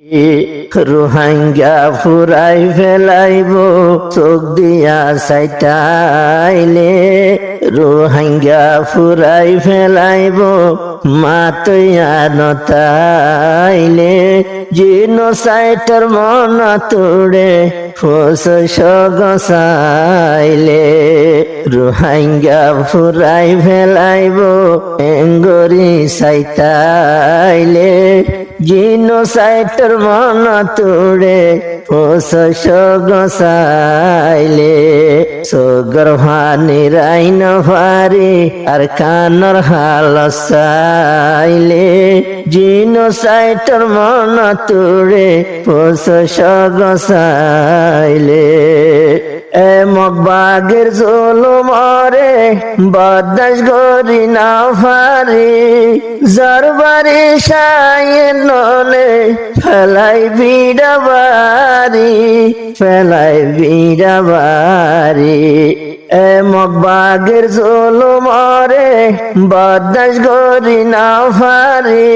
রোহিঙ্গা ফুরাই ফেলাইব চোখ দিয়া সাইটাইলে, রোহিঙ্গা ফুরাই ফেলাইব মাতইয়া নতাইলে, জিনোসাইটার মন তোড়ে ফোস গসাইলে, রোহিঙ্গা ফুরাই ফেলাইব এঙ্গরি সাইটাইলে, জিনোসাইটার মন তোড়ে ফোস গসাইলে, সগর ভানি রাইন ভারি আর কানর হালসাইলে, জিনোসাইটার মন তোড়ে ফোস গসাইলে, মগবাগের জুলুমরে বরদাস্ত করি না পারি, জরবারি শায়ের নলে ফেলাই বিড়াবারি, ফেলাই বিড়াবারি, মগবাগের জুলুমরে বরদাস্ত করি না পারি,